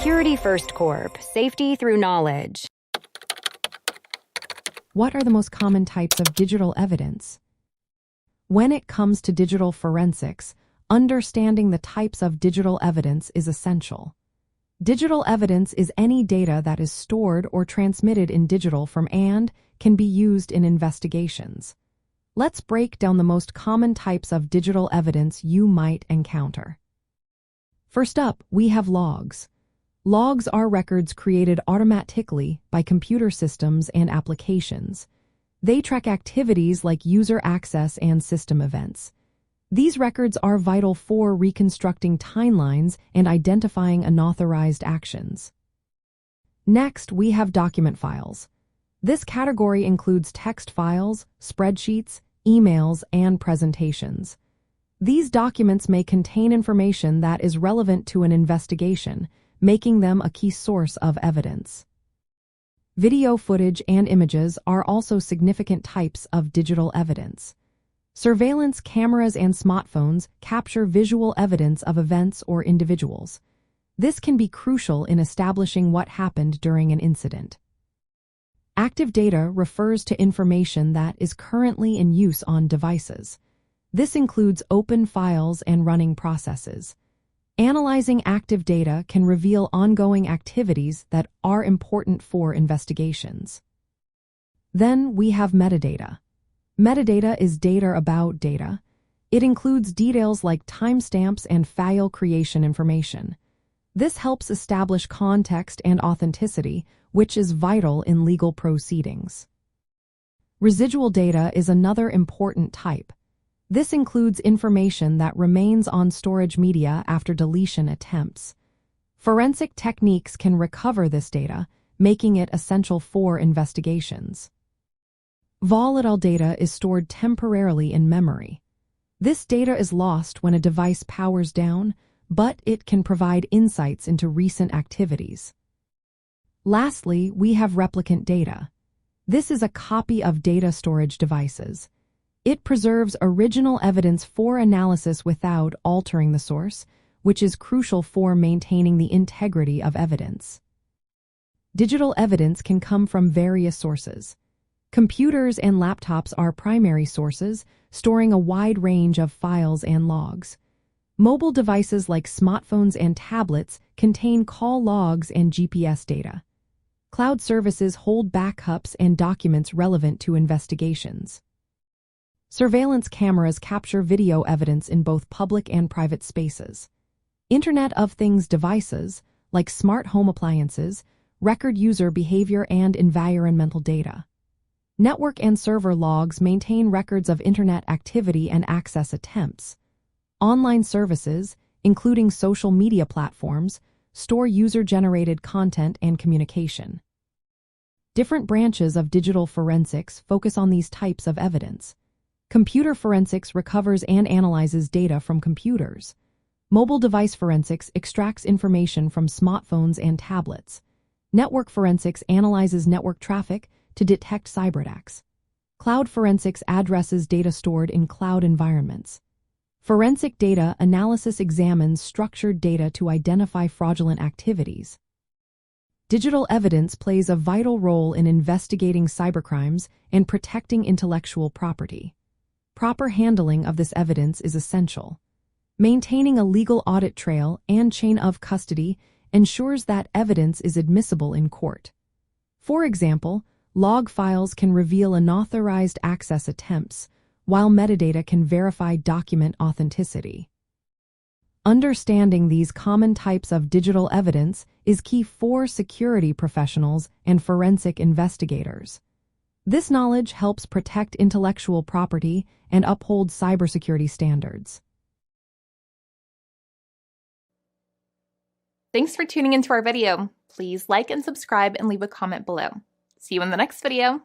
Security First Corp. Safety through knowledge. What are the most common types of digital evidence? When it comes to digital forensics, understanding the types of digital evidence is essential. Digital evidence is any data that is stored or transmitted in digital form and can be used in investigations. Let's break down the most common types of digital evidence you might encounter. First up, we have logs. Logs are records created automatically by computer systems and applications. They track activities like user access and system events. These records are vital for reconstructing timelines and identifying unauthorized actions. Next, we have document files. This category includes text files, spreadsheets, emails, and presentations. These documents may contain information that is relevant to an investigation, making them a key source of evidence. Video footage and images are also significant types of digital evidence. Surveillance cameras and smartphones capture visual evidence of events or individuals. This can be crucial in establishing what happened during an incident. Active data refers to information that is currently in use on devices. This includes open files and running processes. Analyzing active data can reveal ongoing activities that are important for investigations. Then we have metadata. Metadata is data about data. It includes details like timestamps and file creation information. This helps establish context and authenticity, which is vital in legal proceedings. Residual data is another important type. This includes information that remains on storage media after deletion attempts. Forensic techniques can recover this data, making it essential for investigations. Volatile data is stored temporarily in memory. This data is lost when a device powers down, but it can provide insights into recent activities. Lastly, we have replicant data. This is a copy of data storage devices. It preserves original evidence for analysis without altering the source, which is crucial for maintaining the integrity of evidence. Digital evidence can come from various sources. Computers and laptops are primary sources, storing a wide range of files and logs. Mobile devices like smartphones and tablets contain call logs and GPS data. Cloud services hold backups and documents relevant to investigations. Surveillance cameras capture video evidence in both public and private spaces. Internet of Things devices, like smart home appliances, record user behavior and environmental data. Network and server logs maintain records of Internet activity and access attempts. Online services, including social media platforms, store user-generated content and communication. Different branches of digital forensics focus on these types of evidence. Computer forensics recovers and analyzes data from computers. Mobile device forensics extracts information from smartphones and tablets. Network forensics analyzes network traffic to detect cyberattacks. Cloud forensics addresses data stored in cloud environments. Forensic data analysis examines structured data to identify fraudulent activities. Digital evidence plays a vital role in investigating cybercrimes and protecting intellectual property. Proper handling of this evidence is essential. Maintaining a legal audit trail and chain of custody ensures that evidence is admissible in court. For example, log files can reveal unauthorized access attempts, while metadata can verify document authenticity. Understanding these common types of digital evidence is key for security professionals and forensic investigators. This knowledge helps protect intellectual property and uphold cybersecurity standards. Thanks for tuning into our video. Please like and subscribe and leave a comment below. See you in the next video.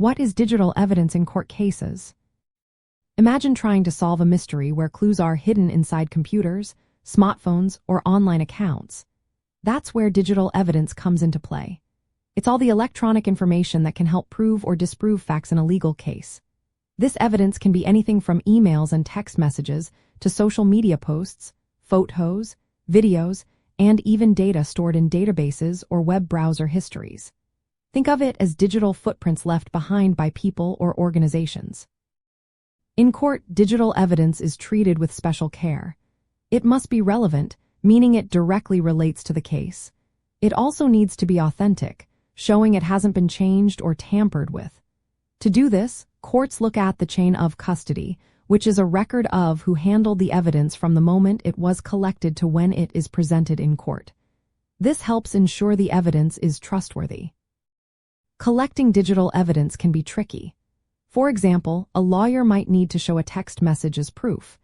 What is digital evidence in court cases? Imagine trying to solve a mystery where clues are hidden inside computers, smartphones, or online accounts. That's where digital evidence comes into play. It's all the electronic information that can help prove or disprove facts in a legal case. This evidence can be anything from emails and text messages to social media posts, photos, videos, and even data stored in databases or web browser histories. Think of it as digital footprints left behind by people or organizations. In court, digital evidence is treated with special care. It must be relevant, meaning it directly relates to the case. It also needs to be authentic, showing it hasn't been changed or tampered with. To do this, courts look at the chain of custody, which is a record of who handled the evidence from the moment it was collected to when it is presented in court. This helps ensure the evidence is trustworthy. Collecting digital evidence can be tricky. For example, a lawyer might need to show a text message as proof.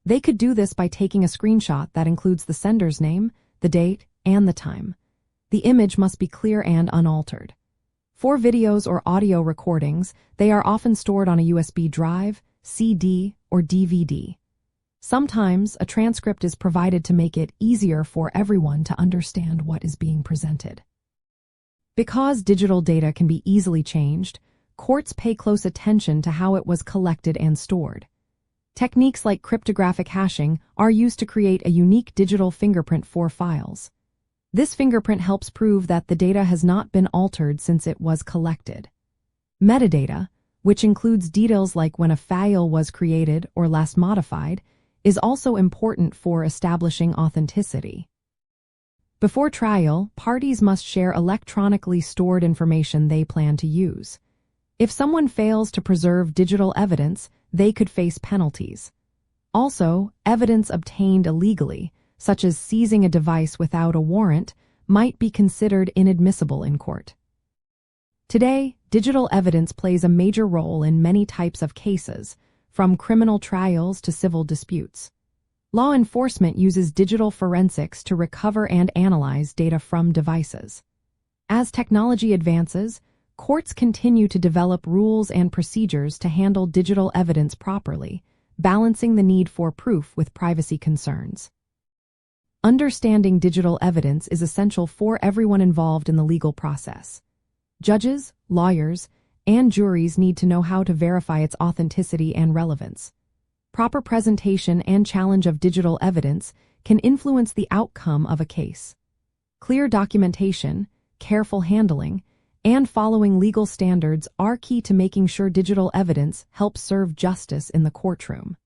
They could do this by taking a screenshot that includes the sender's name, the date, and the time. The image must be clear and unaltered. For videos or audio recordings, they are often stored on a USB drive, CD, or DVD. Sometimes, a transcript is provided to make it easier for everyone to understand what is being presented. Because digital data can be easily changed, courts pay close attention to how it was collected and stored. Techniques like cryptographic hashing are used to create a unique digital fingerprint for files. This fingerprint helps prove that the data has not been altered since it was collected. Metadata, which includes details like when a file was created or last modified, is also important for establishing authenticity. Before trial, parties must share electronically stored information they plan to use. If someone fails to preserve digital evidence, they could face penalties. Also, evidence obtained illegally, such as seizing a device without a warrant, might be considered inadmissible in court. Today, digital evidence plays a major role in many types of cases, from criminal trials to civil disputes. Law enforcement uses digital forensics to recover and analyze data from devices. As technology advances, courts continue to develop rules and procedures to handle digital evidence properly, balancing the need for proof with privacy concerns. Understanding digital evidence is essential for everyone involved in the legal process. Judges, lawyers, and juries need to know how to verify its authenticity and relevance. Proper presentation and challenge of digital evidence can influence the outcome of a case. Clear documentation, careful handling, and following legal standards are key to making sure digital evidence helps serve justice in the courtroom.